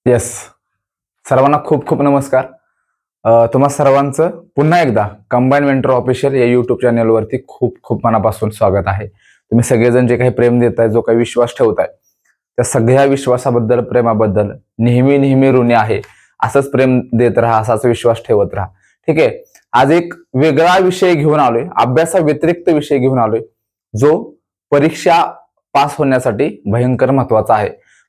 Yes. सर्वांना खूप खूप नमस्कार. तुम्हा सर्वांचं पुन्हा एकदा कंबाईन मेंटर ऑफिशियल या यूट्यूब चॅनलवरती खूप खूप मनापासून स्वागत आहे. तुम्ही सगळेजण जे काही प्रेम देताय, जो काही विश्वास ठेवताय, त्या सगळ्या विश्वासाबद्दल, प्रेमाबद्दल नेहमी नेहमी ऋणी आहे. असंच प्रेम देत राहा, असाच विश्वास ठेवत राहा. ठीक आहे. आज एक वेगळा विषय घेऊन आलोय, अभ्यासा व्यतिरिक्त विषय घेऊन आलोय, जो परीक्षा पास होण्यासाठी भयंकर महत्वाचा आहे.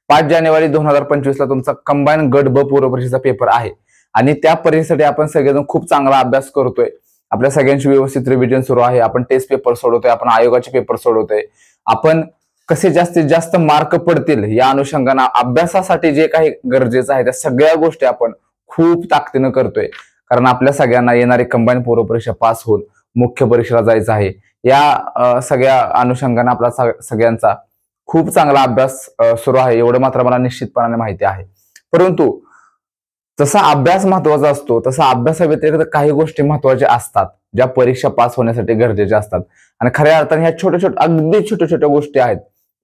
5 जानेवारी 2025 ला तुमचा कंबाईन गट ब पूर्व परीक्षेचा पेपर आहे आणि त्या परीक्षेसाठी आपण सगळेजण खूप चांगला अभ्यास करतोय. आपल्या सगळ्यांची व्यवस्थित रिव्हिजन सुरू आहे. आपण टेस्ट पेपर सोडवतोय, आपण आयोगाचे पेपर सोडवतोय. आपण कसे जास्तीत जास्त मार्क पडतील या अनुषंगाने अभ्यासासाठी जे काही गरजेचं आहे त्या सगळ्या गोष्टी आपण खूप ताकदीनं करतोय. कारण आपल्या सगळ्यांना येणारी कंबाईन पूर्व परीक्षा पास होऊन मुख्य परीक्षेला जायचं आहे. या सगळ्या अनुषंगाने आपला सगळ्यांचा खूप चांगला अभ्यास सुरू आहे, एवढं मात्र मला निश्चितपणाने माहिती आहे. परंतु जसा अभ्यास महत्वाचा असतो तसा अभ्यासाव्यतिरिक्त काही गोष्टी महत्वाच्या असतात, ज्या परीक्षा पास होण्यासाठी गरजेच्या असतात. आणि खऱ्या अर्थाने ह्या अगदी छोट्या छोट्या गोष्टी आहेत,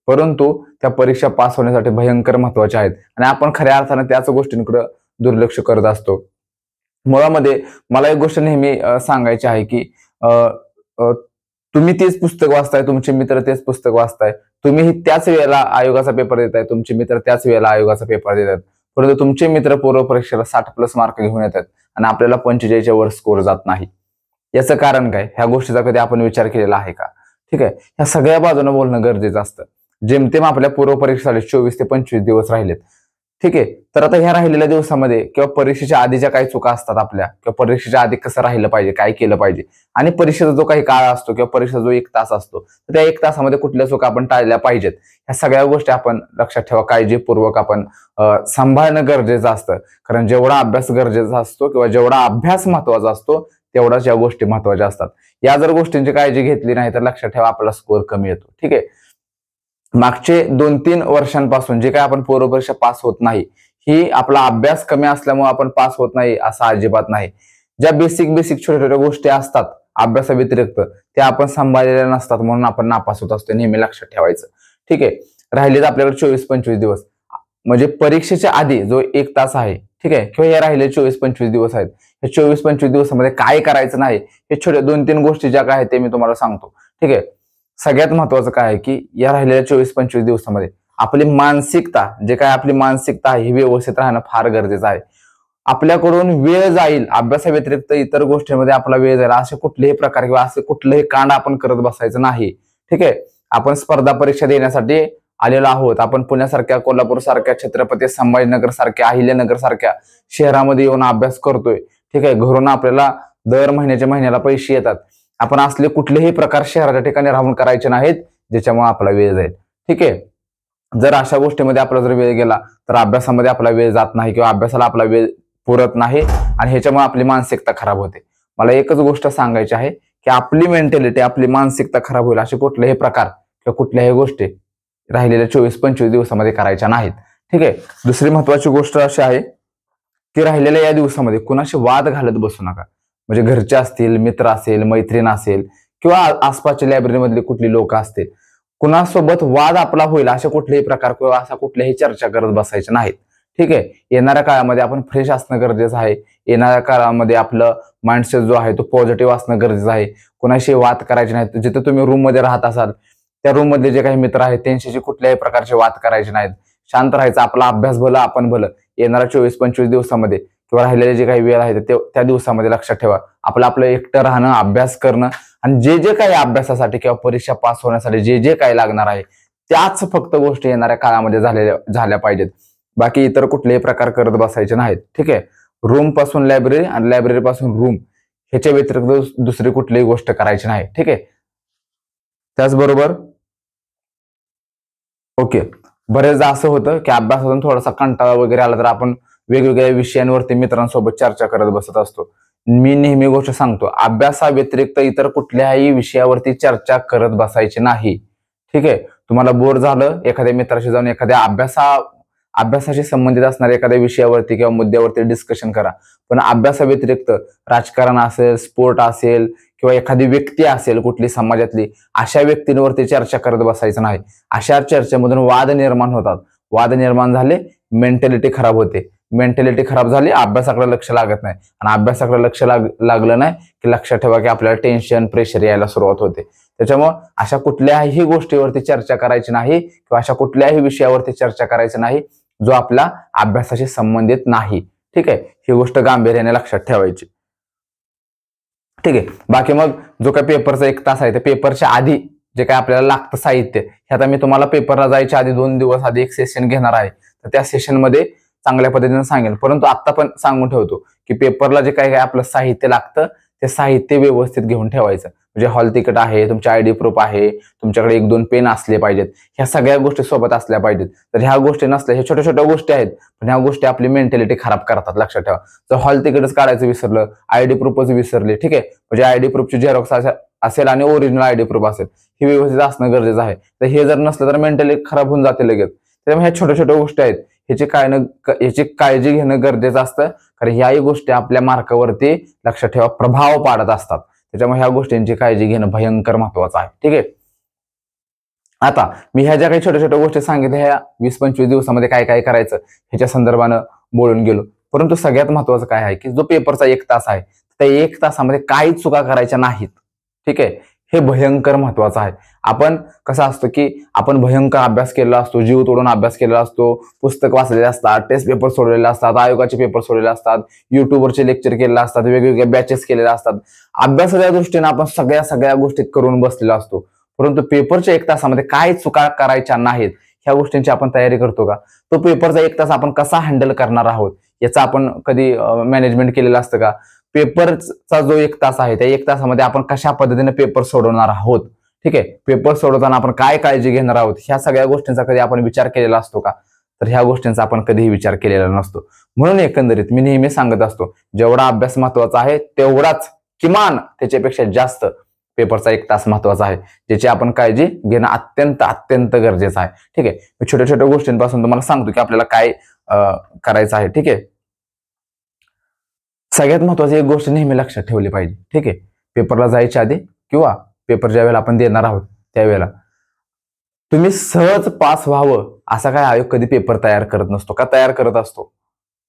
परंतु त्या परीक्षा पास होण्यासाठी भयंकर महत्वाच्या आहेत आणि आपण खऱ्या अर्थाने त्याच गोष्टींकडे दुर्लक्ष करत असतो. मुळामध्ये मला एक गोष्ट नेहमी सांगायची आहे की तुम्ही तेच पुस्तक वाचताय, तुमचे मित्र तेच पुस्तक वाचताय, तुम्ही त्याच वेळेला आयोगाचा पेपर देताय, तुमचे मित्र त्याच वेळेला आयोगाचा पेपर देतात, परंतु तुमचे मित्र पूर्व परीक्षेला 60+ मार्क घेऊन येतात आणि आपल्याला 45च्या वर स्कोर जात नाही. याचं कारण काय? ह्या गोष्टीचा कधी आपण विचार केलेला आहे का? ठीक आहे. ह्या सगळ्या बाजूने बोलणं गरजेचं असतं. जेमतेम आपल्या पूर्व परीक्षेसाठी 24 ते 25 दिवस राहिलेत. ठीक आहे. तर आता ह्या राहिलेल्या दिवसामध्ये किंवा परीक्षेच्या आधीच्या काही चुका असतात आपल्या, किंवा परीक्षेच्या आधी कसं राहिलं पाहिजे, काय केलं पाहिजे, आणि परीक्षेचा जो काही काळ असतो किंवा परीक्षेचा जो 1 तास असतो, तर त्या 1 तासामध्ये कुठल्या चुका आपण टाळल्या पाहिजेत, ह्या सगळ्या गोष्टी आपण लक्षात ठेवा. काळजीपूर्वक आपण सांभाळणं गरजेचं असतं. कारण जेवढा अभ्यास गरजेचा असतो किंवा जेवढा अभ्यास महत्वाचा असतो तेवढाच या गोष्टी महत्वाच्या असतात. या जर गोष्टींची काळजी घेतली नाही तर लक्षात ठेवा आपला स्कोर कमी येतो. ठीक आहे. मागचे 2-3 वर्षांपासून जे काही आपण पूर्व परीक्षा पास होत नाही, ही आपला अभ्यास कमी असल्यामुळे आपण पास होत नाही असं अजिबात नाही. ज्या बेसिक छोट्या छोट्या गोष्टी असतात अभ्यासाव्यतिरिक्त, त्या आपण सांभाळलेल्या नसतात, म्हणून आपण नापास होत असतो. नेहमी लक्षात ठेवायचं. ठीक आहे. राहिलेत आपल्याकडे 24-25 दिवस, म्हणजे परीक्षेच्या आधी जो 1 तास आहे, ठीक आहे, किंवा हे राहिले 24-25 दिवस आहेत. हे 24-25 दिवसामध्ये काय करायचं नाही, हे छोट्या 2-3 गोष्टी ज्या काय आहेत ते मी तुम्हाला सांगतो. ठीक आहे. सगळ्यात महत्वाचं काय आहे की या राहिलेल्या 24-25 दिवसामध्ये आपली मानसिकता, जे काय आपली मानसिकता आहे, ही व्यवस्थित राहणं फार गरजेचं आहे. आपल्याकडून वेळ जाईल, अभ्यासाव्यतिरिक्त इतर गोष्टींमध्ये आपला वेळ जाईल, असे कुठलेही प्रकार किंवा असे कुठलेही कांड आपण करत बसायचं नाही. ठीक आहे. आपण स्पर्धा परीक्षा देण्यासाठी आलेलो आहोत. आपण पुण्यासारख्या, कोल्हापूर सारख्या, छत्रपती संभाजीनगर सारख्या, अहिल्यानगर सारख्या शहरामध्ये येऊन अभ्यास करतोय. ठीक आहे. घरून आपल्याला दर महिन्याला पैसे येतात. आपण असले कुठलेही प्रकार शहराच्या ठिकाणी राहून करायचे नाहीत, ज्याच्यामुळे आपला वेळ जाईल. ठीक आहे. जर अशा गोष्टीमध्ये आपला जर वेळ गेला तर अभ्यासामध्ये आपला वेळ जात नाही किंवा अभ्यासाला आपला वेळ पुरत नाही आणि ह्याच्यामुळे आपली मानसिकता खराब होते. मला एकच गोष्ट सांगायची आहे की आपली मेंटॅलिटी, आपली मानसिकता खराब होईल असे कुठलेही प्रकार किंवा कुठल्याही गोष्टी राहिलेल्या 24-25 दिवसामध्ये करायच्या नाहीत. ठीक आहे. दुसरी महत्वाची गोष्ट अशी आहे की राहिलेल्या या दिवसामध्ये कुणाशी वाद घालत बसू नका. म्हणजे घरचे असतील, मित्र असेल, मैत्रीण असेल, किंवा आसपासच्या लायब्ररीमधले कुठली लोक असतील, कुणासोबत वाद आपला होईल असे कुठलेही प्रकार किंवा अशा कुठल्याही चर्चा करत बसायच्या नाहीत. ठीक आहे. येणाऱ्या काळामध्ये आपण फ्रेश असणं गरजेचं आहे. येणाऱ्या काळामध्ये आपलं माइंडसेट जो आहे तो पॉझिटिव्ह असणं गरजेचं आहे. कुणाशी वाद करायचे नाहीत. जिथे तुम्ही रूम मध्ये राहत असाल त्या रूम मधले जे काही मित्र आहेत त्यांच्याशी कुठल्याही प्रकारचे वाद करायचे नाहीत. शांत राहायचं. आपला अभ्यास भलं, आपण भलं. येणाऱ्या 24-25 दिवसामध्ये किंवा राहिलेले जे काही वेळ आहे त्या दिवसामध्ये लक्षात ठेवा आपलं एकटं राहणं, अभ्यास करणं, आणि जे काही अभ्यासासाठी किंवा परीक्षा पास होण्यासाठी जे काही लागणार आहे त्याच फक्त गोष्टी येणाऱ्या काळामध्ये झाल्या पाहिजेत. बाकी इतर कुठलेही प्रकार करत बसायचे नाहीत. ठीक आहे. रूम पासून लायब्ररी आणि लायब्ररी पासून रूम, ह्याच्या व्यतिरिक्त दुसरी कुठलीही गोष्ट करायची नाही. ठीक आहे. त्याचबरोबर ओके, बरेचदा असं होतं की अभ्यासातून थोडासा कंटाळा वगैरे आला तर आपण वेगवेगळ्या विषयांवरती मित्रांसोबत चर्चा करत बसत असतो. मी नेहमी गोष्ट सांगतो, अभ्यासाव्यतिरिक्त इतर कुठल्याही विषयावरती चर्चा करत बसायची नाही. ठीक आहे. तुम्हाला बोर झालं, एखाद्या मित्राशी जाऊन एखाद्या अभ्यासाशी संबंधित असणाऱ्या एखाद्या विषयावरती किंवा मुद्द्यावरती डिस्कशन करा. पण अभ्यासाव्यतिरिक्त राजकारण असेल, स्पोर्ट असेल, किंवा एखादी व्यक्ती असेल कुठली समाजातली, अशा व्यक्तींवरती चर्चा करत बसायचं नाही. अशा चर्चेमधून वाद निर्माण होतात. वाद निर्माण झाले मेंटॅलिटी खराब होते. मेंटॅलिटी खराब झाली, अभ्यासाकडे लक्ष लागत नाही, आणि अभ्यासाकडे लक्ष लागलं नाही की लक्षात ठेवा की आपल्याला टेन्शन, प्रेशर यायला सुरुवात होते. त्याच्यामुळे अशा कुठल्याही गोष्टीवरती चर्चा करायची नाही किंवा अशा कुठल्याही विषयावरती चर्चा करायची नाही जो आपला अभ्यासाशी संबंधित नाही. ठीक आहे, ही गोष्ट गांभीर्याने लक्षात ठेवायची. ठीक आहे. बाकी मग जो काही पेपरचा 1 तास आहे, त्या पेपरच्या आधी जे काय आपल्याला लागतं साहित्य, हे आता मी तुम्हाला पेपरला जायच्या आधी 2 दिवस आधी एक सेशन घेणार आहे. तर त्या सेशनमध्ये चांगल्या पद्धतीने सांगेन, परंतु आता पण सांगून ठेवतो की पेपरला जे काय आपलं साहित्य लागतं ते साहित्य व्यवस्थित घेऊन ठेवायचं. म्हणजे हॉल तिकीट आहे, तुमचे आयडी प्रूफ आहे, तुमच्याकडे 1-2 पेन असले पाहिजेत, ह्या सगळ्या गोष्टी सोबत असल्या पाहिजेत. तर ह्या गोष्टी नसल्या, ह्या छोट्या छोट्या गोष्टी आहेत, पण ह्या गोष्टी आपली मेंटॅलिटी खराब करतात. लक्षात ठेवा. जर हॉल तिकीटच काढायचं विसरलं, आयडी प्रूफच विसरले, ठीक आहे, म्हणजे आयडी प्रूफची झेरॉक्स असेल आणि ओरिजिनल आयडी प्रूफ असेल, हे व्यवस्थित असणं गरजेचं आहे. तर हे जर नसलं तर मेंटॅलिटी खराब होऊन जाते लगेच. त्यामुळे ह्या छोट्या छोट्या गोष्टी आहेत, ह्याची काळजी घेणं गरजेचं असतं, कारण ह्याही गोष्टी आपल्या मार्कावरती लक्षात ठेवा प्रभाव पाडत असतात. त्याच्यामुळे ह्या गोष्टींची काळजी घेणं भयंकर महत्वाचं आहे. ठीक आहे. आता मी ह्या ज्या काही छोट्या छोट्या गोष्टी सांगितल्या, ह्या 20-25 दिवसामध्ये काय काय करायचं ह्याच्या संदर्भानं बोलून गेलो. परंतु सगळ्यात महत्वाचं काय आहे की जो पेपरचा 1 तास आहे, त्या 1 तासामध्ये काही चुका करायच्या नाहीत. ठीक आहे, हे भयंकर महत्वाचं आहे. आपण कसं असतं की आपण भयंकर अभ्यास केलेला असतो, जीव तोडून अभ्यास केलेला असतो, पुस्तक वाचलेले असतात, टेस्ट पेपर सोडलेले असतात, आयोगाचे पेपर सोडलेले असतात, युट्यूबवरचे लेक्चर केलेले असतात, वेगवेगळ्या बॅचेस केलेल्या असतात. अभ्यासाच्या दृष्टीने आपण सगळ्या गोष्टी करून बसलेला असतो. परंतु पेपरच्या 1 तासामध्ये काय चुका करायच्या नाहीत ह्या गोष्टींची आपण तयारी करतो का? तो पेपरचा 1 तास आपण कसा हँडल करणार आहोत याचा आपण कधी मॅनेजमेंट केलेलं असतं का? पेपरचा जो 1 तास आहे त्या 1 तासामध्ये आपण कशा पद्धतीने पेपर सोडवणार आहोत, ठीक आहे, पेपर सोडवताना आपण काय काळजी घेणार आहोत, ह्या सगळ्या गोष्टींचा कधी आपण विचार केलेला असतो का? तर ह्या गोष्टींचा आपण कधीही विचार केलेला नसतो. म्हणून एकंदरीत मी नेहमी सांगत असतो, जेवढा अभ्यास महत्वाचा आहे तेवढाच किमान त्याच्यापेक्षा जास्त पेपरचा 1 तास महत्वाचा आहे, ज्याची आपण काळजी घेणं अत्यंत गरजेचं आहे. ठीक आहे, मी छोट्या छोट्या गोष्टींपासून तुम्हाला सांगतो की आपल्याला काय करायचं आहे. ठीक आहे, सगळ्यात महत्वाची एक गोष्ट नेहमी लक्षात ठेवली पाहिजे. ठीक आहे, पेपरला जायच्या आधी किंवा पेपर ज्या वेळेला आपण देणार आहोत त्यावेळेला तुम्ही सहज पास व्हावं असा काय आयोग कधी पेपर तयार करत नसतो का? तयार करत असतो.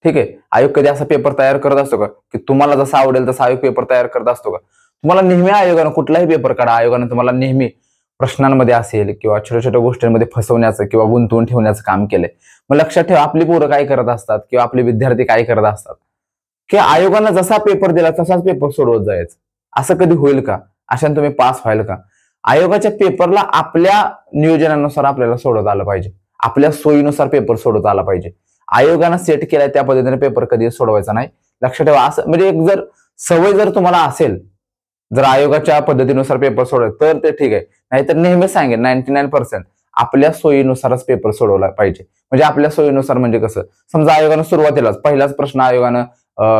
ठीक आहे, आयोग कधी असा पेपर तयार करत असतो का की तुम्हाला जसा आवडेल तसा आयोग पेपर तयार करत असतो का? तुम्हाला नेहमी आयोगानं कुठलाही पेपर काढा, आयोगानं तुम्हाला नेहमी प्रश्नांमध्ये असेल किंवा छोट्या छोट्या गोष्टींमध्ये फसवण्याचं किंवा गुंतवून ठेवण्याचं काम केलंय. मग लक्षात ठेवा, आपली पोरं काय करत असतात किंवा आपले विद्यार्थी काय करत असतात की आयोगानं जसा पेपर दिला तसाच पेपर सोडवत जायचं. असं कधी होईल का? अशाने तुम्ही पास व्हाल का? आयोगाच्या पेपरला आपल्या नियोजनानुसार आपल्याला सोडवता आलं पाहिजे, आपल्या सोयीनुसार पेपर सोडवता आला पाहिजे. आयोगानं सेट केलाय त्या पद्धतीने पेपर कधी सोडवायचा नाही. लक्षात ठेवा, असं म्हणजे एक जर सवय जर तुम्हाला असेल, जर आयोगाच्या पद्धतीनुसार पेपर सोडवायचं तर ते ठीक आहे, नाहीतर नेहमी सांगेन 99% आपल्या सोयीनुसारच पेपर सोडवला पाहिजे. म्हणजे आपल्या सोयीनुसार म्हणजे कसं, समजा आयोगानं सुरुवातीलाच पहिलाच प्रश्न आयोगानं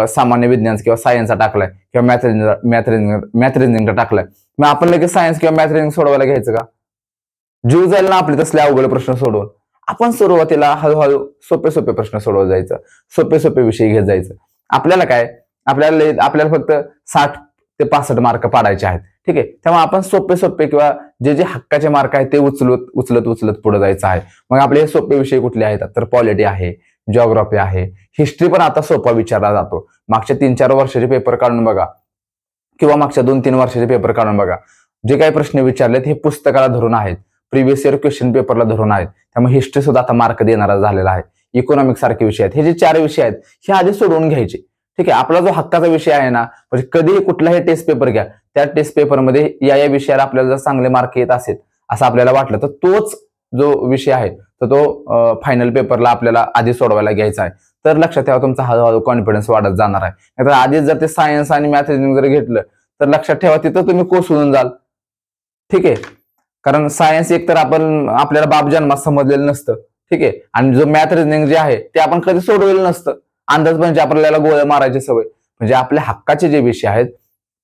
सामान्य विज्ञान किंवा सायन्सचा टाकलाय किंवा मॅथ रिझनिंगचा टाकलाय, मग आपण लगेच सायन्स किंवा मॅथ रिझनिंग सोडवायला घ्यायचं का? जीव जाईल ना आपले तसले अवघड प्रश्न सोडवून. आपण सुरुवातीला हळूहळू सोपे प्रश्न सोडवत जायचं, सोपे विषय घेत जायचं. आपल्याला काय, आपल्याला फक्त 60 ते 65 मार्क पाडायचे आहेत. ठीक आहे, तेव्हा आपण सोपे किंवा जे हक्काचे मार्क आहेत ते उचलत पुढे जायचं आहे. मग आपले हे सोपे विषय कुठले आहेत? तर पॉलिटी आहे, जिओग्राफी आहे, हिस्ट्री पण आता सोपा विचारला जातो. मागच्या 3-4 वर्षाचे पेपर काढून बघा किंवा मागच्या 2-3 वर्षाचे पेपर काढून बघा, जे काही प्रश्न विचारलेत हे पुस्तकाला धरून आहेत, प्रिव्हियस इयर क्वेश्चन पेपरला धरून आहेत. त्यामुळे हिस्ट्री सुद्धा आता मार्क देणारा झालेला आहे. इकॉनॉमिक सारखे विषय आहेत, हे जे 4 विषय आहेत हे आधी सोडवून घ्यायचे. ठीक आहे, आपला जो हक्काचा विषय आहे ना, म्हणजे कधीही कुठलाही टेस्ट पेपर घ्या, त्या टेस्ट पेपरमध्ये या विषयाला आपल्याला जर चांगले मार्क येत असेल असं आपल्याला वाटलं तर तोच जो विषय आहे तर तो फायनल पेपरला आपल्याला आधी सोडवायला घ्यायचा आहे. तर लक्षात ठेवा, तुमचा हळूहळू कॉन्फिडन्स वाढत जाणार आहे. नाहीतर आधीच जर ते सायन्स आणि मॅथ रिझनिंग जर घेतलं तर लक्षात ठेवा तिथं तुम्ही कोसळून जाल. ठीक आहे, कारण सायन्स एक तर आपल्याला बाप जन्मात समजलेलं नसतं. ठीक आहे, आणि जो मॅथ रिझनिंग जे आहे ते आपण कधी सोडवलेलं नसतं. अंदाज म्हणजे आपल्याला गोळ्या मारायची सवय. म्हणजे आपल्या हक्काचे जे विषय आहेत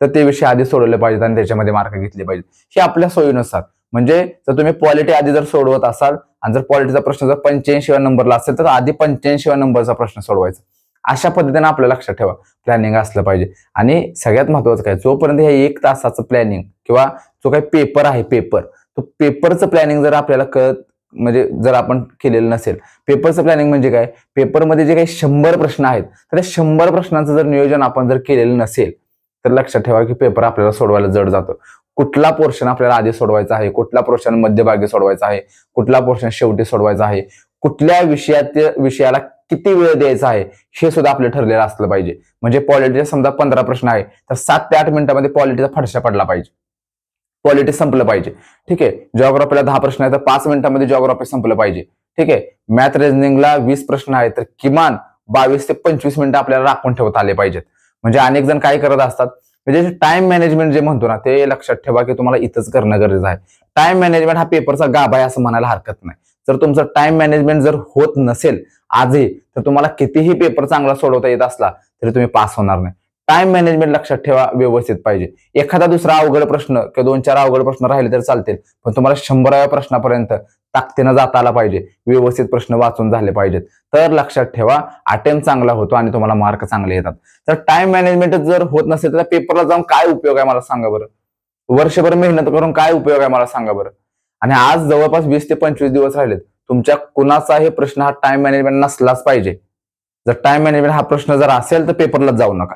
तर ते विषय आधी सोडवले पाहिजेत आणि त्याच्यामध्ये मार्क घेतले पाहिजेत, हे आपल्या सोयीनुसार. म्हणजे जर तुम्ही पॉलिटी आधी जर सोडवत असाल आणि जर पॉलिटीचा प्रश्न जर 85व्या नंबरला असेल तर आधी 85व्या नंबरचा प्रश्न सोडवायचा. अशा पद्धतीने आपल्या लक्षात ठेवा प्लॅनिंग असलं पाहिजे. आणि सगळ्यात महत्वाचं काय, जोपर्यंत हे 1 तासाचं प्लॅनिंग किंवा जो काही पेपर आहे तो पेपरचं प्लॅनिंग जर आपल्याला म्हणजे जर आपण केलेलं नसेल, पेपरचं प्लॅनिंग म्हणजे काय, पेपरमध्ये जे काही 100 प्रश्न आहेत तर त्या 100 प्रश्नांचं जर नियोजन आपण जर केलेलं नसेल तर लक्षात ठेवा की पेपर आपल्याला सोडवायला जड जातो. कुठला पोर्शन आपल्याला आधी सोडवायचा आहे, कुठला पोर्शन मध्यभागी सोडवायचा आहे, कुठला पोर्शन शेवटी सोडवायचा आहे, कुठल्या विषयाला किती वेळ द्यायचा आहे हे सुद्धा आपलं ठरलेलं असलं पाहिजे. म्हणजे पॉलिटीचे समजा 15 प्रश्न आहे तर 7 ते 8 मिनिटांमध्ये पॉलिटीचा फडशा पडला पाहिजे, पॉलिटी संपलं पाहिजे. ठीक आहे. जिओग्राफीला 10 प्रश्न आहे तर 5 मिनिटांमध्ये जिओग्राफी संपलं पाहिजे. ठीक आहे. मॅथ रिझनिंगला 20 प्रश्न आहेत तर किमान 22 ते 25 मिनिटं आपल्याला राखून ठेवता आले पाहिजेत. म्हणजे अनेक जण काय करत असतात, म्हणजे टाइम मॅनेजमेंट जे म्हणतो ना ते लक्षात ठेवा की तुम्हाला इथंच करणं गरजेचं आहे. टाइम मॅनेजमेंट हा पेपरचा गाभा आहे असं म्हणायला हरकत नाही. जर तुमचं टाइम मॅनेजमेंट जर होत नसेल आजही तर तुम्हाला कितीही पेपर चांगला सोडवता येत असला तरी तुम्ही पास होणार नाही. टाइम मॅनेजमेंट लक्षात ठेवा व्यवस्थित पाहिजे. एखादा दुसरा अवघड प्रश्न किंवा 2-4 अवघड प्रश्न राहिले तर चालतील, पण तुम्हाला 100व्या प्रश्नापर्यंत ताकदीनं जाता आला पाहिजे, व्यवस्थित प्रश्न वाचून झाले पाहिजेत. तर लक्षात ठेवा अटेम्प्ट चांगला होतो आणि तुम्हाला मार्क चांगले येतात. तर टाइम मॅनेजमेंट जर होत नसेल तर पेपरला जाऊन काय उपयोग आहे मला सांगा बरं. वर्षभर मेहनत करून काय उपयोग आहे मला सांगा बरं. आणि आज जवळपास 20 ते 25 दिवस राहिलेत. तुमच्या कुणाचाही प्रश्न हा टाइम मॅनेजमेंट नसलाच पाहिजे. जर टाइम मॅनेजमेंट हा प्रश्न जर असेल तर पेपरलाच जाऊ नका.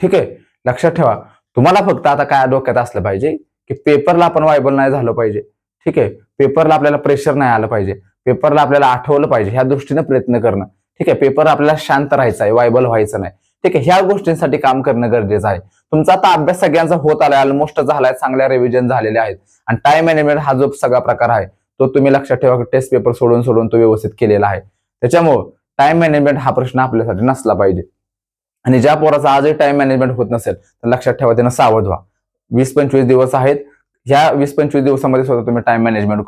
ठीक आहे. लक्षात ठेवा तुम्हाला फक्त आता काय डोक्यात असलं पाहिजे की पेपरला आपण वायबल नाही झालं पाहिजे. ठीक आहे. पेपरला आपल्याला प्रेशर नाही आलं पाहिजे, पेपरला आपल्याला आठवलं पाहिजे, ह्या दृष्टीने प्रयत्न करणं. ठीक आहे. पेपर आपल्याला शांत राहायचं आहे, वायबल व्हायचं नाही. ठीक आहे. ह्या गोष्टींसाठी काम करणं गरजेचं आहे. तुमचा आता अभ्यास सगळ्यांचा होत आलाय, ऑलमोस्ट झालाय, चांगल्या रिव्हिजन झालेले आहेत आणि टाइम मॅनेजमेंट हा जो सगळा प्रकार आहे तो तुम्ही लक्षात ठेवा की टेस्ट पेपर सोडून सोडून तो व्यवस्थित केलेला आहे. त्याच्यामुळे टाइम मॅनेजमेंट हा प्रश्न आपल्यासाठी नसला पाहिजे. आणि ज्या पोराचा आजही टाइम मॅनेजमेंट होत नसेल तर लक्षात ठेवा त्यानं सावध व्हा. 20-25 दिवस आहेत, ह्या 20-25 दिवसामध्ये सुद्धा तुम्ही टाइम मॅनेजमेंट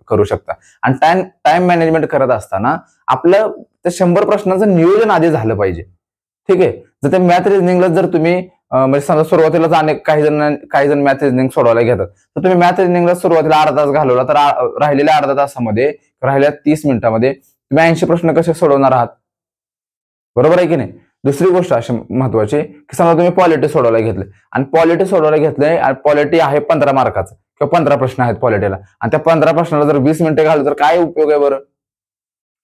करू शकता. आणि टाइम मॅनेजमेंट करत असताना आपलं त्या 100 प्रश्नांचं नियोजन आधी झालं पाहिजे. ठीक आहे. जर ते मॅथ रिझनिंगला जर तुम्ही म्हणजे समजा सुरुवातीलाच अनेक काही जण मॅथ रिझनिंग सोडवायला घेतात तर तुम्ही मॅथ रिझनिंगला सुरुवातीला अर्धा तास घालवला तर राहिलेल्या अर्धा तासामध्ये, राहिलेल्या 30 मिनिटांमध्ये तुम्ही 80 प्रश्न कसे सोडवणार आहात. बरोबर आहे की नाही. दुसरी गोष्ट अशी महत्वाची की समजा तुम्ही पॉलिटी सोडवायला घेतले आणि पॉलिटी सोडवायला घेतलंय आणि पॉलिटी आहे 15 मार्काचं किंवा 15 प्रश्न आहेत पॉलिटीला आणि त्या 15 प्रश्नाला जर 20 मिनिटं घालू तर काय उपयोग आहे बरं.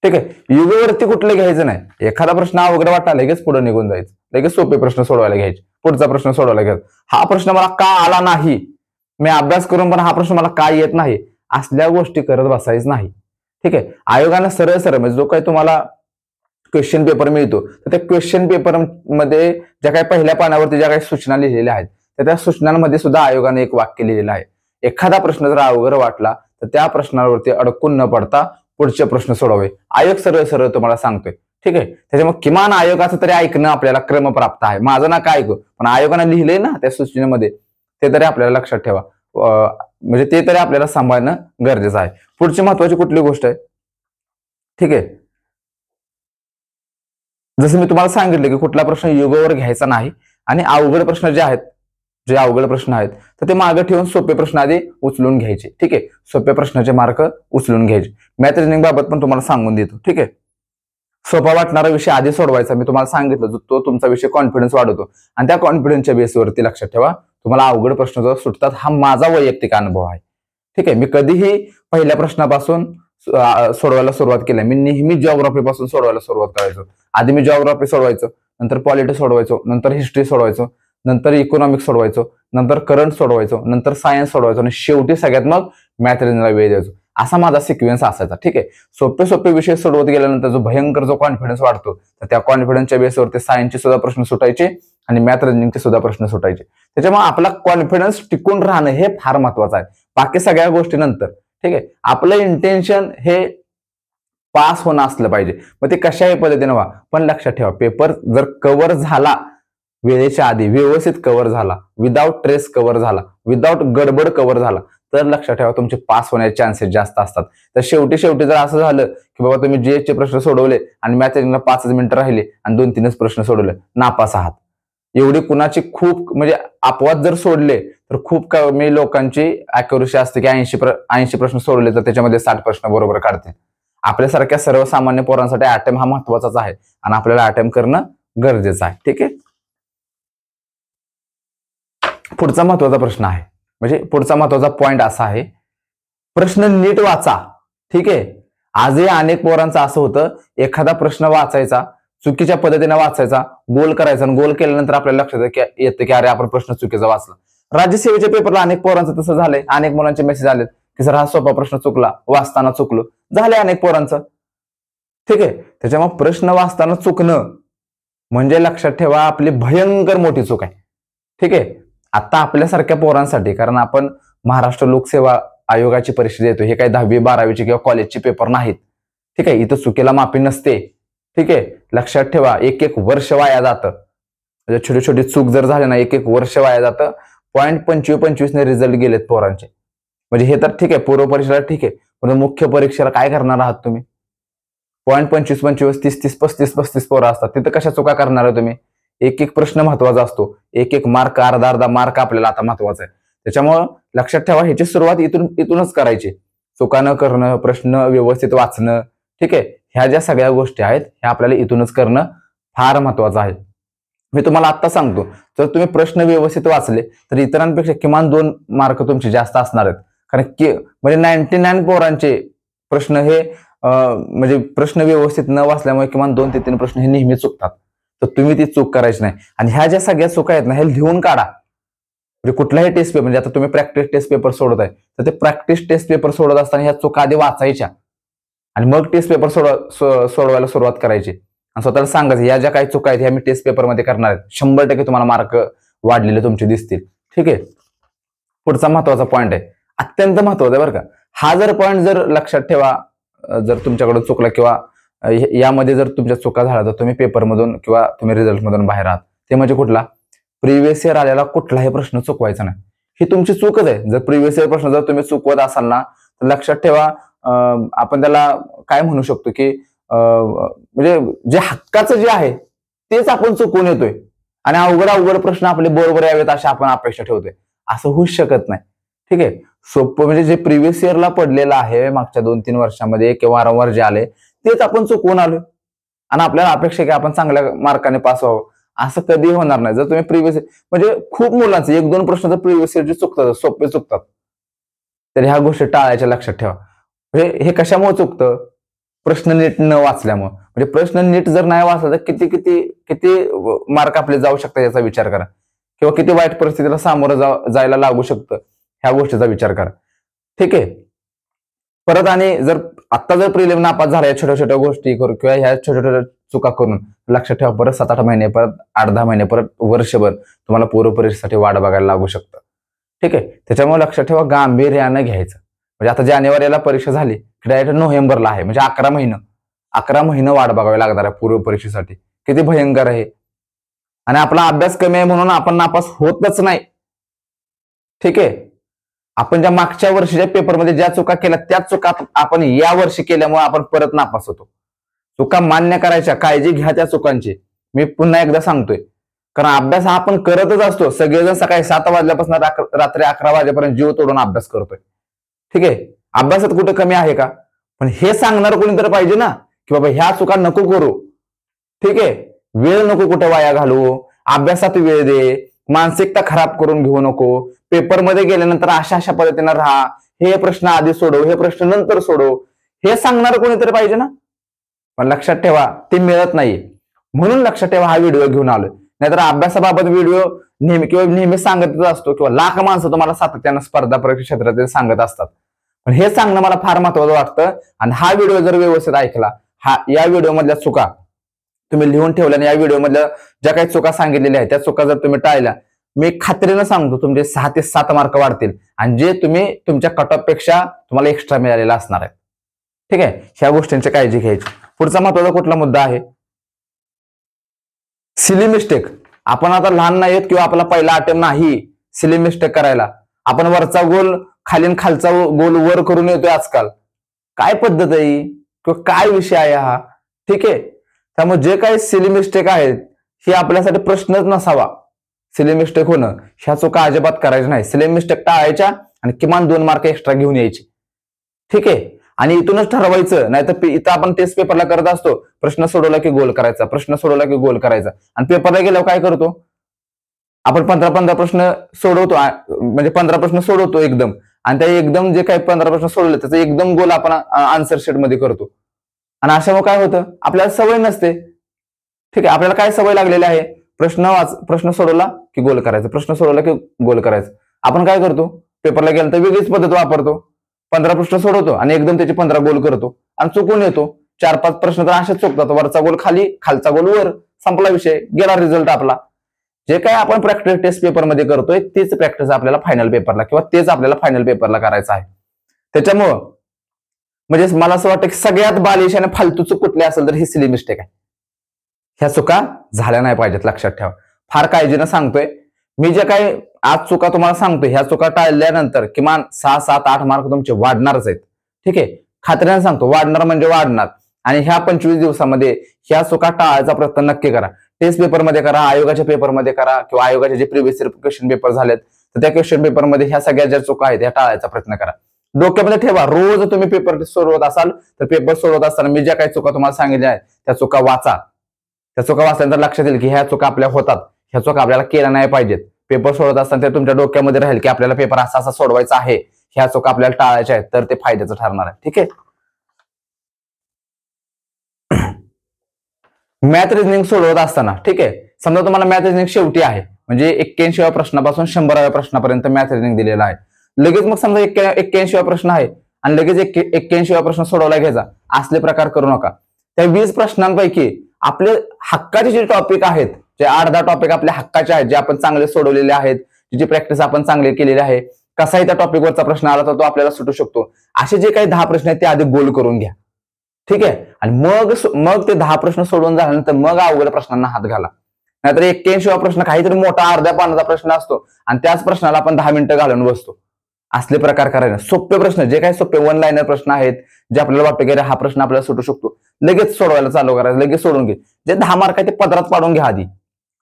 ठीक आहे. युगवरती कुठलं घ्यायचं नाही. एखादा प्रश्न अवघड वाटला लगेच पुढे निघून जायचं, लगेच सोपे प्रश्न सोडवायला घ्यायचे, पुढचा प्रश्न सोडवायला घ्यायचा. हा प्रश्न मला का आला नाही, मी अभ्यास करून पण हा प्रश्न मला का येत नाही, असल्या गोष्टी करत बसायच नाही. ठीक आहे. आयोगानं सरळ सरळ म्हणजे जो काही तुम्हाला क्वेश्चन पेपर मिळतो तर त्या क्वेश्चन पेपर मध्ये ज्या काही पहिल्या पानावरती ज्या काही सूचना लिहिलेल्या आहेत तर त्या सूचनांमध्ये सुद्धा आयोगाने एक वाक्य लिहिलेलं आहे. एखादा प्रश्न जर अवघड वाटला तर त्या प्रश्नावरती अडकून न पडता पुढचे प्रश्न सोडवावे. आयोग सरळ सरळ तुम्हाला सांगतोय. ठीक आहे. त्याच्यामुळे किमान आयोगाचं तरी ऐकणं आपल्याला क्रमप्राप्त आहे. माझं ना काय ऐकू पण आयोगाने लिहिलंय ना त्या सूचनेमध्ये ते तरी आपल्याला लक्षात ठेवा. म्हणजे ते तरी आपल्याला सांभाळणं गरजेचं आहे. पुढची महत्वाची कुठली गोष्ट आहे. ठीक आहे. जसं मी तुम्हाला सांगितलं की कुठला प्रश्न युगवर घ्यायचा नाही आणि अवघड प्रश्न जे अवघड प्रश्न आहेत तर ते मागे ठेवून सोपे प्रश्न आधी उचलून घ्यायचे. ठीक आहे. सोप्या प्रश्नाचे मार्क उचलून घ्यायचे. मॅथ रिझनिंग बाबत पण तुम्हाला सांगून देतो. ठीक आहे. सोपा वाटणारा विषय आधी सोडवायचा, मी तुम्हाला सांगितलं तो तुमचा विषय कॉन्फिडन्स वाढवतो आणि त्या कॉन्फिडन्सच्या बेसवरती लक्षात ठेवा तुम्हाला अवघड प्रश्न जर सुटतात. हा माझा वैयक्तिक अनुभव आहे. ठीक आहे. मी कधीही पहिल्या प्रश्नापासून सोडवायला सुरुवात केली. मी नेहमी जिओग्राफी पासून सोडवायला सुरुवात करायचो. आधी मी जिओग्राफी सोडवायचो, नंतर पॉलिटी सोडवायचो, नंतर हिस्ट्री सोडवायचो, नंतर इकॉनॉमिक्स सोडवायचो, नंतर करंट सोडवायचो, नंतर सायन्स सोडवायचो आणि शेवटी सगळ्यात मग मॅथ रिझनिंगला वेळ द्यायचो. असा माझा सिक्वेन्स असायचा. ठीक आहे. सोपे विषय सोडवत गेल्यानंतर जो भयंकर कॉन्फिडन्स वाढतो तर त्या कॉन्फिडन्सच्या बेसवरती सायन्सचे सुद्धा प्रश्न सुटायचे आणि मॅथ रिझनिंगचे सुद्धा प्रश्न सुटायचे. त्याच्यामुळे आपला कॉन्फिडन्स टिकून राहणं हे फार महत्वाचं आहे. बाकी सगळ्या गोष्टी नंतर. ठीक आहे. आपलं इंटेन्शन हे पास होणं असलं पाहिजे. मग ते कशाही पद्धतीने व्हा पण लक्षात ठेवा पेपर जर कव्हर झाला वेळेच्या आधी, व्यवस्थित कव्हर झाला, विदाउट ट्रेस कव्हर झाला, विदाउट गडबड कव्हर झाला तर लक्षात ठेवा तुमचे पास होण्याचे चान्सेस जास्त असतात. तर शेवटी जर असं झालं की बाबा तुम्ही जीएसचे प्रश्न सोडवले आणि मॅथ रिझनिंगला 5 मिनिटं राहिले आणि 2-3च प्रश्न सोडवले, नापास आहात. एवढी कुणाची खूप म्हणजे अपवाद जर सोडले तर खूप कमी लोकांची अॅक्युरसी असते की 80 प्रश्न सोडले तर त्याच्यामध्ये 60 प्रश्न बरोबर काढतील. आपल्यासारख्या सर्वसामान्य पोरांसाठी अटेम्प्ट हा महत्वाचाच आहे आणि आपल्याला अटेम्प्ट करणं गरजेचं आहे. ठीक आहे. पुढचा महत्वाचा प्रश्न आहे म्हणजे पुढचा महत्वाचा पॉइंट असा आहे, प्रश्न नीट वाचा. ठीक आहे. आजही अनेक पोरांचं असं होतं, एखादा प्रश्न वाचायचा, चुकीच्या पद्धतीने वाचायचा, गोल करायचा आणि गोल केल्यानंतर आपल्याला लक्षात येतं की अरे आपण प्रश्न चुकीचा वाचला. राज्यसेवेच्या पेपरला अनेक पोरांचं तसं झालंय. अनेक मुलांचे मेसेज आलेत की सर हा सोपा प्रश्न चुकला, वाचताना चुकलो. झालंय अनेक पोरांचं. ठीक आहे. त्याच्यामुळे प्रश्न वाचताना चुकणं म्हणजे लक्षात ठेवा आपली भयंकर मोठी चूक आहे. ठीक आहे. आता आपल्यासारख्या पोरांसाठी, कारण आपण महाराष्ट्र लोकसेवा आयोगाची परीक्षा देतो, हे काही 10वी 12वीचे किंवा कॉलेजचे पेपर नाहीत. ठीक आहे. इथं चुकीला माफी नसते. ठीक आहे. लक्षात ठेवा, एक वर्ष वाया जातं. म्हणजे छोटी छोटी चूक जर झाली ना, एक वर्ष वाया जातं. 0.25 ने रिझल्ट गेलेत पोरांचे. म्हणजे हे तर ठीक आहे, पूर्व परीक्षेला ठीक आहे, पण मुख्य परीक्षेला काय करणार आहात तुम्ही? 0.25, 30, 35 पोरं असतात, तिथं कशा चुका करणार आहे तुम्ही? एक प्रश्न महत्वाचा असतो, एक मार्क, अर्धा मार्क आपल्याला आता महत्वाचा आहे. त्याच्यामुळं लक्षात ठेवा, ह्याची सुरुवात इथूनच करायची. चुका न करणं, प्रश्न व्यवस्थित वाचणं. ठीक आहे. ह्या ज्या सगळ्या गोष्टी आहेत ह्या आपल्याला इथूनच करणं फार महत्वाचं आहे. मी तुम्हाला आत्ता सांगतो, जर तुम्ही प्रश्न व्यवस्थित वाचले तर इतरांपेक्षा किमान 2 मार्क तुमचे जास्त असणार आहेत. कारण की म्हणजे 99 पोरांचे प्रश्न हे म्हणजे प्रश्न व्यवस्थित न वाचल्यामुळे किमान 2 ते 3 प्रश्न हे नेहमी चुकतात. तर तुम्ही ती चूक करायची नाही. आणि ह्या ज्या सगळ्या चुका आहेत ना, हे लिहून काढा. म्हणजे कुठलाही टेस्ट पेपर, म्हणजे आता तुम्ही प्रॅक्टिस टेस्ट पेपर सोडत आहे, तर ते प्रॅक्टिस टेस्ट पेपर सोडत असताना ह्या चुका आधी वाचायच्या आणि मग टेस्ट पेपर सोडवायला सुरुवात करायची. आणि स्वतःला सांगायचं या ज्या काही चुका आहेत ह्या मी टेस्ट पेपरमध्ये करणार आहेत. 100% तुम्हाला मार्क वाढलेले तुमचे दिसतील. ठीक आहे. पुढचा महत्वाचा पॉईंट आहे, अत्यंत महत्वाचा आहे बरं का. हा जर पॉईंट जर लक्षात ठेवा, जर तुमच्याकडून चुकला किंवा यामध्ये जर तुमच्या चुका झाल्या तर तुम्ही पेपरमधून किंवा तुम्ही रिझल्टमधून बाहेर आहात. ते म्हणजे कुठला? प्रिव्हियस इयर आलेला कुठलाही प्रश्न चुकवायचा नाही. ही तुमची चूकच आहे. जर प्रिव्हियस इयर प्रश्न जर तुम्ही चुकवत असाल ना, तर लक्षात ठेवा, आपण त्याला काय म्हणू शकतो की म्हणजे जे हक्काचं जे आहे तेच आपण चुकवून येतोय आणि अवघड प्रश्न आपले बरोबर यावेत अशा आपण अपेक्षा ठेवतोय. असं होऊच शकत नाही. ठीक आहे. सोपं म्हणजे जे प्रिव्हियस इयरला पडलेलं आहे मागच्या 2-3 वर्षामध्ये किंवा वारंवार जे आले तेच आपण चुकवून आलोय आणि आपल्याला अपेक्षा की आपण चांगल्या मार्काने पास व्हावं. असं कधी होणार नाही. जर तुम्ही प्रिव्हियस म्हणजे खूप मुलांचे 1-2 प्रश्न जर प्रिव्हियस इयरचे चुकतात, सोपे चुकतात, तर ह्या गोष्टी टाळायच्या. लक्षात ठेवा. हे कशामुळे चुकतं? प्रश्न नीट न वाचल्यामुळे. म्हणजे प्रश्न नीट जर नाही वाचला तर किती किती किती मार्क आपले जाऊ शकतात याचा विचार करा, किंवा किती वाईट परिस्थितीला सामोरं जायला लागू शकतं ह्या गोष्टीचा विचार करा. ठीक आहे. परत आणि जर आता जर प्रिलिम नापास झाला या छोट्या छोट्या गोष्टी करून किंवा ह्या छोट्या छोट्या चुका करून, लक्षात ठेवा परत 7-8 महिने, परत 8-10 महिने, परत वर्षभर तुम्हाला पूर्व परीक्षेसाठी वाट बघायला लागू शकतं. ठीक आहे. त्याच्यामुळे लक्षात ठेवा, गांभीर्यानं घ्यायचं. म्हणजे आता जानेवारीला परीक्षा झाली, डायरेक्ट नोव्हेंबरला आहे, म्हणजे 11 महिने वाट बघावी लागणार आहे पूर्व परीक्षेसाठी. किती भयंकर आहे. आणि आपला अभ्यास कमी आहे म्हणून आपण नापास होतच नाही. ठीक आहे. आपण ज्या मागच्या वर्षीच्या पेपरमध्ये ज्या चुका केल्या त्याच चुका आपण या वर्षी केल्यामुळे आपण परत नापास होतो. चुका मान्य करायच्या, काळजी घ्या त्या चुकांची. मी पुन्हा एकदा सांगतोय, कारण अभ्यास हा आपण करतच असतो. सगळेजण सकाळी 7 वाजल्यापासून रात्री 11 वाजेपर्यंत जीव तोडून अभ्यास करतोय. ठीक आहे. अभ्यासात कुठे कमी आहे का? पण हे सांगणार कोणी तर पाहिजे ना, की बाबा ह्या चुका नको करू. ठीक आहे. वेळ नको कुठे वाया घालू, अभ्यासात वेळ दे, मानसिकता खराब करून घेऊ नको. पेपरमध्ये गेल्यानंतर अशा पद्धतीने राहा, हे प्रश्न आधी सोडव, हे प्रश्न नंतर सोडव, हे सांगणार कोणीतरी पाहिजे ना. पण लक्षात ठेवा ते मिळत नाही. म्हणून लक्षात ठेवा हा व्हिडिओ घेऊन आलोय. नाहीतर अभ्यासाबाबत व्हिडिओ नेहमी सांगतच असतो किंवा लाख माणसं तुम्हाला सातत्यानं स्पर्धा परीक्षा क्षेत्रातील सांगत असतात. पण हे सांगणं मला फार महत्वाचं वाटतं. आणि हा व्हिडिओ जर व्यवस्थित ऐकला, या व्हिडिओ मधल्या चुका तुम्ही लिहून ठेवल्या आणि या व्हिडिओ मधल्या ज्या काही चुका सांगितलेल्या आहेत त्या चुका जर तुम्ही टाळल्या, मी खात्रीनं सांगतो तुमचे 6 ते 7 मार्क वाढतील आणि जे तुम्ही तुमच्या कट ऑफ पेक्षा तुम्हाला एक्स्ट्रा मिळालेला असणार आहे. ठीक आहे. ह्या गोष्टींची काळजी घ्यायची. पुढचा महत्वाचा कुठला मुद्दा आहे? Silly mistake. आपण आता लहान नाहीत किंवा आपला पहिला अटेम्प्ट नाही सिली मिस्टेक करायला. आपण वरचा गोल खाली खालचा गोल वर करून येतोय आजकाल. काय पद्धत आहे किंवा काय विषय आहे हा? ठीक आहे. त्यामुळे जे काही सिली मिस्टेक आहेत हे आपल्यासाठी प्रश्नच नसावा. सिली मिस्टेक होणं, ह्या चुका अजिबात करायच्या नाही. सिली मिस्टेक टाळायच्या आणि किमान 2 मार्क एक्स्ट्रा घेऊन यायचे. ठीक आहे. आणि इथूनच ठरवायचं, नाहीतर इथं आपण टेस्ट पेपरला करत असतो, प्रश्न सोडवला की गोल करायचा, प्रश्न सोडवला की गोल करायचा. आणि पेपरला गेल्यावर काय करतो आपण? 15 प्रश्न सोडवतो, म्हणजे 15 प्रश्न सोडवतो एकदम, आणि त्या एकदम जे काही 15 प्रश्न सोडवले त्याचं एकदम गोल आपण आन्सर शीट मध्ये करतो. आणि अशामुळे काय होतं, आपल्याला सवय नसते. ठीक आहे, आपल्याला काय सवय लागलेली आहे, प्रश्न सोडवला की गोल करायचं, प्रश्न सोडवला की गोल करायचं. आपण काय करतो, पेपरला गेलं तर वेगळीच पद्धत वापरतो. 15 प्रश्न सोडवतो आणि एकदम त्याचे 15 गोल करतो आणि चुकून येतो. 4-5 प्रश्न तर असेच चुकतात, वरचा गोल खाली, खालचा गोल वर, संपला विषय, गेला रिझल्ट आपला. जे काय आपण प्रॅक्टिस टेस्ट पेपरमध्ये करतोय तेच प्रॅक्टिस आपल्याला फायनल पेपरला किंवा तेच आपल्याला फायनल पेपरला करायचं आहे. त्याच्यामुळं म्हणजे मला असं वाटतं की सगळ्यात बालिश आणि फालतू चूक कुठली असेल तर ही सिली मिस्टेक आहे. ह्या चुका झाल्या नाही पाहिजेत, लक्षात ठेवा. फार काळजीनं सांगतोय मी. जे काही आज चुका तुम्हाला सांगतोय ह्या चुका टाळल्यानंतर किमान 6, 7, 8 मार्क तुमचे वाढणारच आहेत. ठीक आहे, खात्रीने सांगतो, वाढणार म्हणजे वाढणार. आणि ह्या 25 दिवसामध्ये ह्या चुका टाळायचा प्रयत्न नक्की करा. टेस्ट पेपरमध्ये करा, आयोगाच्या पेपरमध्ये करा किंवा आयोगाचे जे प्रिव्हियस क्वेश्चन पेपर झालेत तर त्या क्वेश्चन पेपरमध्ये ह्या सगळ्या ज्या चुका आहेत ह्या टाळायचा प्रयत्न करा. डोक्यामध्ये ठेवा, रोज तुम्ही पेपर सोडवत असाल तर पेपर सोडवत असताना मी ज्या काही चुका तुम्हाला सांगितल्या आहेत त्या चुका वाचा. त्या चुका वाचल्यानंतर लक्षात येईल की ह्या चुका आपल्या होतात, ह्या चुका आपल्याला केल्या नाही पाहिजेत. पेपर सोडवत असताना ते तुमच्या डोक्यामध्ये राहील की आपल्याला पेपर असा असा सोडवायचा आहे, ह्या चुका आपल्याला टाळायच्या आहेत, तर ते फायद्याचं ठरणार आहे. ठीक आहे. मॅथ रिझनिंग सोडवत असताना, ठीक आहे, समजा तुम्हाला मॅथ रिझनिंग शेवटी आहे, म्हणजे 81व्या प्रश्नापासून 100व्या प्रश्नापर्यंत मॅथ रिझनिंग दिलेला आहे. लगेच मग समजा 81वा प्रश्न आहे आणि लगेच 81वा प्रश्न सोडवला घ्यायचा, असले प्रकार करू नका. त्या 20 प्रश्नांपैकी आपले हक्काचे जे टॉपिक आहेत, जे 8-10 टॉपिक आपल्या हक्काचे आहेत, जे आपण चांगले सोडवलेले आहेत, जी प्रॅक्टिस आपण चांगली केलेली आहे, कसाही त्या टॉपिकवरचा प्रश्न आला तर तो आपल्याला सुटू शकतो, असे जे काही 10 प्रश्न आहेत ते आधी गोल करून घ्या. ठीक आहे, आणि मग ते 10 प्रश्न सोडवून झाल्यानंतर मग अवघड प्रश्नांना हात घाला. नाहीतर 81वा प्रश्न काहीतरी मोठा अर्ध्या पानाचा प्रश्न असतो आणि त्याच प्रश्नाला आपण 10 मिनिटं घालून बसतो. असले प्रकार करायचे. सोपे प्रश्न, जे काही सोपे 1 लाईनर प्रश्न आहेत, जे आपल्याला वाटतं की हा प्रश्न आपल्याला सुटू शकतो, लगेच सोडवायला चालू करायचं, लगेच सोडून घे. जे 10 मार्क आहे ते पदरात पाडून घ्या आधी.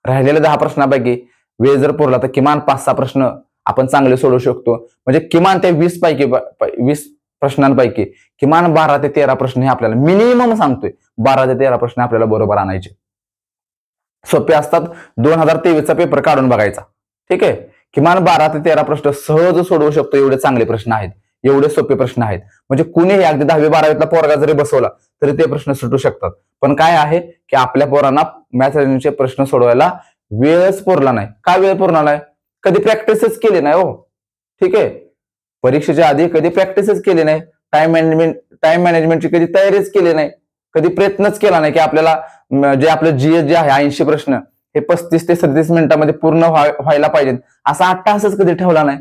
राहिलेल्या 10 प्रश्नापैकी वेळ जर पुरला तर किमान 5-6 प्रश्न आपण चांगले सोडवू शकतो. म्हणजे किमान त्या 20 प्रश्नांपैकी किमान 12 ते 13 प्रश्न हे आपल्याला मिनिमम सांगतोय, 12 ते 13 प्रश्न आपल्याला बरोबर आणायचे. सोपे असतात. 2023चा पेपर काढून बघायचा. ठीक आहे, किमान 12 ते 13 प्रश्न सहज सोडवू शकतो, एवढे चांगले प्रश्न आहेत, एवढे सोपे प्रश्न आहेत. म्हणजे कुणीही अगदी 10वी-12वीतला पोरगा जरी बसवला तरी ते प्रश्न सुटू शकतात. पण काय आहे की आपल्या पोरांना मॅथ रिझनिंगचे प्रश्न सोडवायला वेळच पुरला नाही. का वेळ पुरला नाही? कधी प्रॅक्टिसच केली नाही हो. ठीक आहे, परीक्षेच्या आधी कधी प्रॅक्टिसच केली नाही, टाइम मॅनेजमेंटची कधी तयारीच केली नाही, कधी प्रयत्नच केला नाही की आपल्याला जे आपलं जीएस जे आहे 80 प्रश्न हे 35 ते 37 मिनिटांमध्ये पूर्ण व्हायला पाहिजेत, असा 8 तासच कधी ठेवला नाही.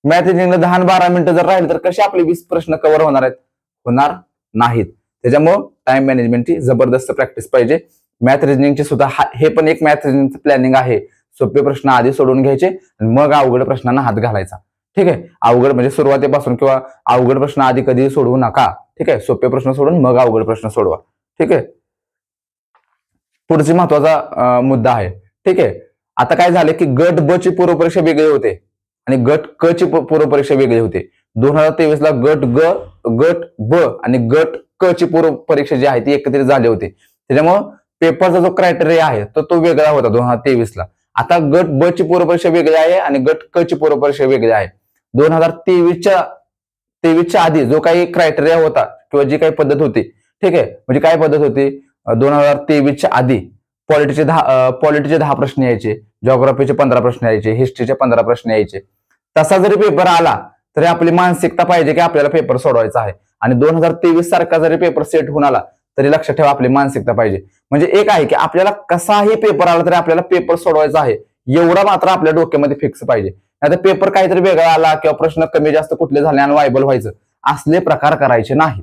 मॅथ रिझनिंगला 10-12 मिनिटं जर राहिले तर कसे आपले 20 प्रश्न कव्हर होणार आहेत? होणार नाहीत. त्याच्यामुळं टाइम मॅनेजमेंटची जबरदस्त प्रॅक्टिस पाहिजे. मॅथ रिझनिंगचे सुद्धा हे पण एक मॅथ रिझनिंगचं प्लॅनिंग आहे. सोपे प्रश्न आधी सोडवून घ्यायचे आणि मग अवघड प्रश्नांना हात घालायचा. ठीक आहे, अवघड म्हणजे सुरुवातीपासून किंवा अवघड प्रश्न आधी कधी सोडवू नका. ठीक आहे, सोपे प्रश्न सोडून मग अवघड प्रश्न सोडवा. ठीक आहे, पुढचा महत्वाचा मुद्दा आहे. ठीक आहे, आता काय झालं की गट ब ची पूर्वपरीक्षा वेगळी होते आणि गट क ची पूर्वपरीक्षा वेगळी होती. 2023ला गट ब आणि गट क ची पूर्वपरीक्षा जी आहे ती एकत्रित झाली होती. त्याच्यामुळं पेपरचा जो क्रायटेरिया आहे तो वेगळा होता 2023ला. आता गट ब ची पूर्वपरीक्षा वेगळी आहे आणि गट क ची पूर्वपरीक्षा वेगळी आहे. 2023च्या आधी जो काही क्रायटेरिया होता किंवा जी काही पद्धत होती, ठीक आहे, म्हणजे काय पद्धत होती, 2023च्या आधी पॉलिटीचे 10 प्रश्न यायचे, जॉग्राफीचे 15 प्रश्न यायचे, हिस्ट्रीचे 15 प्रश्न यायचे. तसा जरी पेपर आला तरी आपली मानसिकता पाहिजे की आपल्याला पेपर सोडवायचा आहे. आणि 2023 सारखा जरी पेपर सेट होऊन आला तरी लक्षात ठेवा आपली मानसिकता पाहिजे. म्हणजे एक आहे की आपल्याला कसाही पेपर आला तरी आपल्याला पेपर सोडवायचा आहे, एवढा मात्र आपल्या डोक्यामध्ये फिक्स पाहिजे. नाहीतर पेपर काहीतरी वेगळा आला किंवा प्रश्न कमी जास्त कुठले झाले आणि वायबल व्हायचं, असले प्रकार करायचे नाही.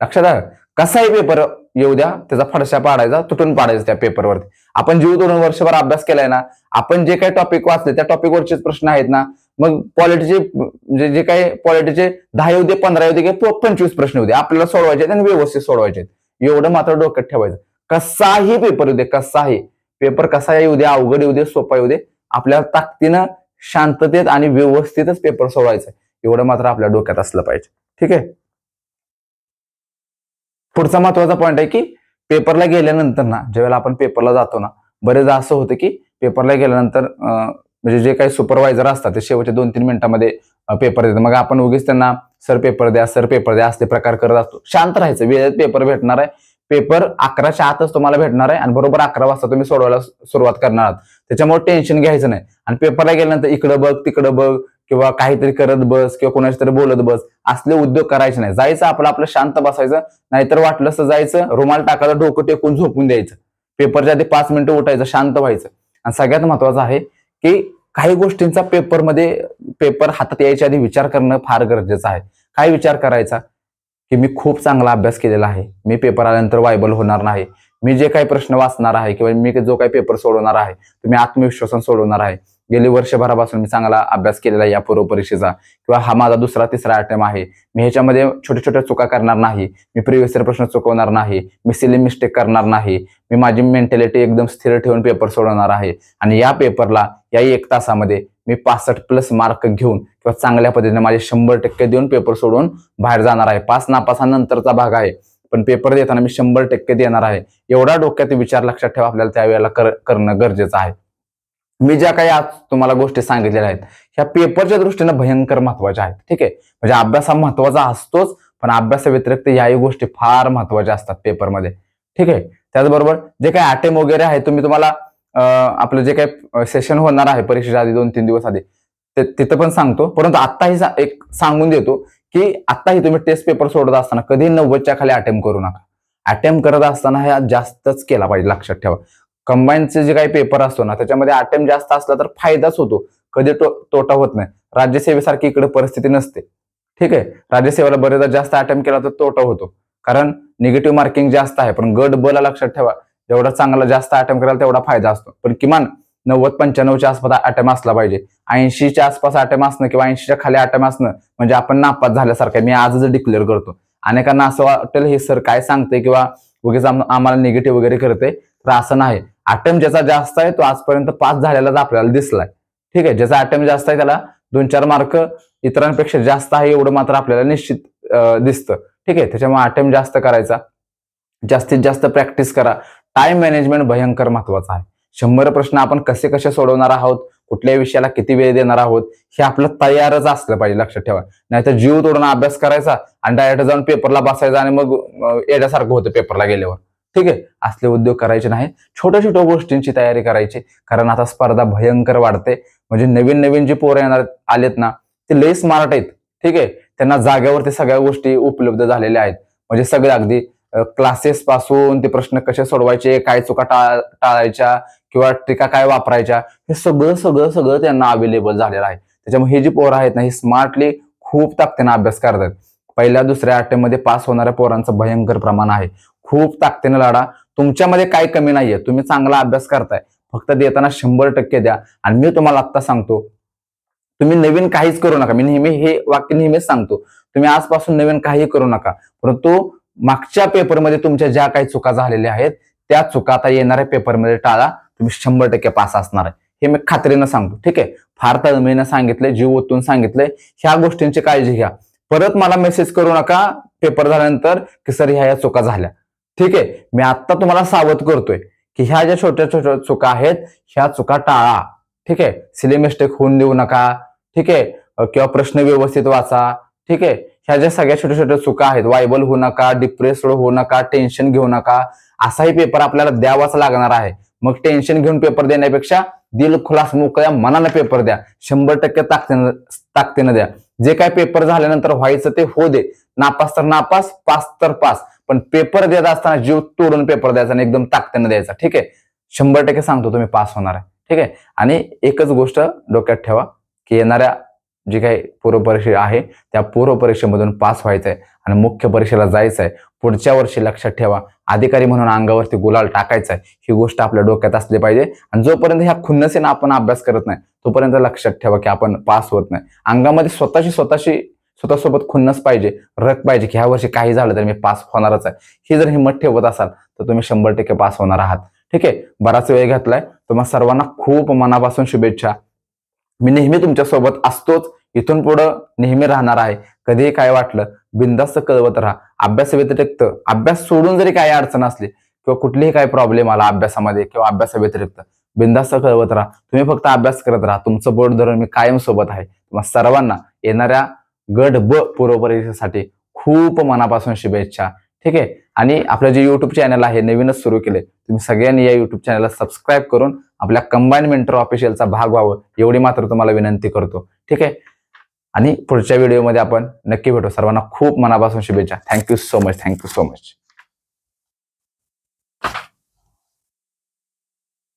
लक्षात आहे, कसाही पेपर येऊ द्या त्याचा फडशा पाडायचा, तुटून पाडायचा त्या पेपरवरती. आपण जीव तोडून वर्षभर अभ्यास केलाय ना, आपण जे काही टॉपिक वाचले त्या टॉपिकवरचेच प्रश्न आहेत ना, मग पॉलिटीचे जे काही पॉलिटीचे 10 येऊ दे, 15 येऊ दे किंवा 25 प्रश्न येऊ दे, आपल्याला सोडवायचे आणि व्यवस्थित सोडवायचे, एवढं मात्र डोक्यात ठेवायचं. कसाही पेपर येऊ दे, कसाही पेपर कसा येऊ दे, अवघड येऊ दे, सोपा येऊ दे, आपल्या ताकदीनं शांततेत आणि व्यवस्थितच पेपर सोडवायचा, एवढं मात्र आपल्या डोक्यात असलं पाहिजे. ठीक आहे, पुढचा महत्वाचा पॉईंट आहे की पेपरला गेल्यानंतर ना, ज्यावेळेला आपण पेपरला जातो ना, बरेचदा असं होतं की पेपरला गेल्यानंतर म्हणजे जे काही सुपरवायझर असतात ते शेवटच्या 2-3 मिनिटांमध्ये पेपर देतात. मग आपण उगीच त्यांना सर पेपर द्या असले प्रकार करत असतो. शांत राहायचं, वेळेत पेपर भेटणार आहे. पेपर 11च्या आतच तुम्हाला भेटणार आहे आणि बरोबर 11 वाजता तुम्ही सोडवायला सुरुवात करणार आहात. त्याच्यामुळे टेन्शन घ्यायचं नाही. आणि पेपरला गेल्यानंतर इकडं बघ तिकडं बघ किंवा काहीतरी करत बस किंवा कोणाशी तरी बोलत बस असले उद्योग करायचे नाही. जायचं आपलं शांत बसायचं, नाहीतर वाटलं तर जायचं रुमाल टाकायचं, डोकं टेकून झोपून द्यायचं. पेपरच्या आधी 5 मिनिटं उठायचं, शांत व्हायचं. आणि सगळ्यात महत्वाचं आहे की काही गोष्टींचा पेपर हातात यायच्या आधी विचार करणं फार गरजेचं आहे. काय विचार करायचा की मी खूप चांगला अभ्यास केलेला आहे, मी पेपर आल्यानंतर वायबल होणार नाही, मी जे काही प्रश्न वाचणार आहे किंवा मी जो काही पेपर सोडवणार आहे तुम्ही आत्मविश्वासाने सोडवणार आहे. गेली वर्षभरापासून मी चांगला अभ्यास केलेला आहे या पूर्व परीक्षेचा, किंवा हा माझा दुसरा तिसरा अटेम्प्ट आहे. मी ह्याच्यामध्ये छोट्या छोट्या चुका करणार नाही, मी प्रिव्हियस इयर प्रश्न चुकवणार नाही, मी सिली मिस्टेक करणार नाही, मी माझी मेंटॅलिटी एकदम स्थिर ठेवून पेपर सोडवणार आहे. आणि या पेपरला या 1 तासामध्ये मी 65+ मार्क घेऊन किंवा चांगल्या पद्धतीने माझे 100% देऊन पेपर सोडून बाहेर जाणार आहे. पास नापासानंतरचा भाग आहे, पण पेपर देताना मी 100% देणार आहे. एवढा डोक्यात विचार लक्षात ठेवा, आपल्याला त्यावेळेला करणं गरजेचं आहे. मी ज्या काही आज तुम्हाला गोष्टी सांगितलेल्या आहेत ह्या पेपरच्या दृष्टीने भयंकर महत्वाच्या आहेत. ठीक आहे, म्हणजे अभ्यास हा महत्वाचा असतोच, पण अभ्यासाव्यतिरिक्त याही गोष्टी फार महत्वाच्या असतात पेपरमध्ये. ठीक आहे, त्याचबरोबर जे काही अटेम्प्ट वगैरे आहे तुम्हाला आपलं जे काही सेशन होणार आहे परीक्षेच्या आधी 2-3 दिवस आधी तिथं पण सांगतो. परंतु आत्ताही एक सांगून देतो की आत्ताही तुम्ही टेस्ट पेपर सोडत असताना कधी 90च्या खाली अटेम्प्ट करू नका. अटेम्प्ट करत असताना हे जास्तच केला पाहिजे, लक्षात ठेवा. कंबाईनचे जे काही पेपर असतो ना त्याच्यामध्ये अटेम्प्ट जास्त असला तर फायदाच होतो, कधी तोटा होत नाही. राज्यसेवेसारखी इकडे परिस्थिती नसते. ठीक आहे, राज्यसेवेला बरेचदा जास्त अटेम्प्ट केला तर तोटा होतो, कारण निगेटिव्ह मार्किंग जास्त आहे. पण गट ब ला लक्षात ठेवा, जेवढा चांगला जास्त अटेम्प्ट कराल तेवढा फायदा असतो. पण किमान 90-95च्या आसपास अटेम्प्ट असला पाहिजे. 80च्या आसपास अटेम्प्ट असणं किंवा 80च्या खाली अटेम्प्ट असणं म्हणजे आपण नापास झाल्यासारखं मी आजच डिक्लेअर करतो. अनेकांना असं वाटेल हे सर काय सांगते किंवा उगीच आम्हाला निगेटिव्ह वगैरे करते, तर असं नाही. अटेम्प्ट ज्याचा जास्त आहे तो आजपर्यंत पास झालेलाच आपल्याला दिसलाय. ठीक आहे, ज्याचा अटेम्प्ट जास्त आहे त्याला 2-4 मार्क इतरांपेक्षा जास्त आहे एवढं मात्र आपल्याला निश्चित दिसतं. ठीक आहे, त्याच्यामुळे अटेम्प्ट जास्त करायचा, जास्तीत जास्त प्रॅक्टिस करा. टाइम मॅनेजमेंट भयंकर महत्वाचं आहे. 100 प्रश्न आपण कसे सोडवणार आहोत, कुठल्या विषयाला किती वेळ देणार आहोत हे आपलं तयारच असलं पाहिजे, लक्षात ठेवा. नाहीतर जीव तोडून अभ्यास करायचा आणि डायरेक्ट जाऊन पेपरला बसायचा आणि मग येण्यासारखं होतं पेपरला गेल्यावर. ठीक आहे, असले उद्योग करायचे नाही. छोट्या छोट्या गोष्टींची तयारी करायची, कारण आता स्पर्धा भयंकर वाढते. म्हणजे नवीन जी पोरं येणार आलेत ना ते लय स्मार्ट आहेत. ठीक आहे, त्यांना जागेवरती सगळ्या गोष्टी उपलब्ध झालेल्या आहेत. म्हणजे सगळे अगदी क्लासेस पासून ते प्रश्न कसे सोडवायचे, काय चुका टाळायच्या किंवा टीका काय वापरायच्या, हे सगळं त्यांना अवेलेबल झालेलं आहे. त्याच्यामुळे हे जी पोरं आहेत ना ही स्मार्टली खूप ताकदीने अभ्यास करतात. पहिल्या दुसऱ्या अटेम्प्ट मध्ये पास होणाऱ्या पोरांचं भयंकर प्रमाण आहे. खूप ताकदीने लढा. तुमच्यामध्ये काही कमी नाहीये, तुम्ही चांगला अभ्यास करताय, फक्त देताना 100% द्या. आणि मी तुम्हाला आत्ता सांगतो, तुम्ही नवीन काहीच करू नका. मी हे वाक्य नेहमीच सांगतो, तुम्ही आजपासून नवीन काही करू नका, परंतु मागच्या पेपरमध्ये तुमच्या ज्या काही चुका झालेल्या आहेत त्या चुका आता येणाऱ्या पेपरमध्ये टाळा. तुम्ही 100% पास असणार आहे, हे मी खात्रीनं सांगतो. ठीक आहे, फार तळमळीनं सांगितलंय, जीव ओतून सांगितलंय. ह्या गोष्टींची काळजी घ्या. परत मला मेसेज करू नका पेपर झाल्यानंतर की सर ह्या चुका झाल्या. ठीक आहे, मी आता तुम्हाला सावध करतोय की ह्या ज्या छोट्या छोट्या चुका आहेत ह्या चुका टाळा. ठीक आहे, सिली मिस्टेक होऊन देऊ नका. ठीक आहे, किंवा प्रश्न व्यवस्थित वाचा. ठीक आहे, ह्या ज्या सगळ्या छोट्या छोट्या चुका आहेत, वायबल होऊ नका, डिप्रेस्ड होऊ नका, टेन्शन घेऊ नका. असाही पेपर आपल्याला द्यावाच लागणार आहे. मग टेन्शन घेऊन पेपर देण्यापेक्षा दिल खुलास मोकळ्या मनानं पेपर द्या. 100% ताकदीनं द्या. जे काय पेपर झाल्यानंतर व्हायचं ते हो दे. नापास तर नापास, पास तर पास, पण पेपर देत असताना जीव तोडून पेपर द्यायचा आणि एकदम ताकदीनं द्यायचा. ठीक आहे, 100% सांगतो तुम्ही पास होणार आहे. ठीक आहे, आणि एकच गोष्ट डोक्यात ठेवा की येणाऱ्या जी काही पूर्व परीक्षा आहे त्या पूर्व परीक्षेमधून पास व्हायचंय आणि मुख्य परीक्षेला जायचंय. पुढच्या वर्षी लक्षात ठेवा, अधिकारी म्हणून अंगावरती गुलाल टाकायचा आहे, ही गोष्ट आपल्या डोक्यात असली पाहिजे. आणि जोपर्यंत ह्या खुन्नसीने आपण अभ्यास करत नाही तोपर्यंत लक्षात ठेवा की आपण पास होत नाही. अंगामध्ये स्वतःसोबत खुन्नस पाहिजे, रग पाहिजे की ह्या वर्षी काही झालं तर मी पास होणारच आहे. ही जर हिंमत ठेवत असाल तर तुम्ही 100% पास होणार आहात. ठीक आहे, बराच वेळ घेतलाय. तुम्हा सर्वांना खूप मनापासून शुभेच्छा. मी नेहमी तुमच्या सोबत असतोच, इथून पुढं नेहमी राहणार आहे. कधीही काय वाटलं बिनधास्त कळवत राहा. अभ्यास व्यतिरिक्त, अभ्यास सोडून जरी काही अडचण असली किंवा कुठलीही काही प्रॉब्लेम आला अभ्यासामध्ये किंवा अभ्यासाव्यतिरिक्त, बिनधास्त कळवत राहा. तुम्ही फक्त अभ्यास करत राहा. तुमचं बोट धरून मी कायम सोबत आहे. तुम्हा सर्वांना येणाऱ्या गट ब पूर्व परीक्षेसाठी खूप मनापासून शुभेच्छा. ठीक आहे. आणि आपलं जे युट्यूब चॅनल आहे नवीनच सुरू केले, तुम्ही सगळ्यांनी या युट्यूब चॅनलला सबस्क्राईब करून आपल्या कंबाईन मेंटर ऑफिशियलचा भाग व्हावं एवढी मात्र तुम्हाला विनंती करतो. ठीक आहे. आणि पुढच्या व्हिडिओमध्ये आपण नक्की भेटू. सर्वांना खूप मनापासून शुभेच्छा. Thank you so much.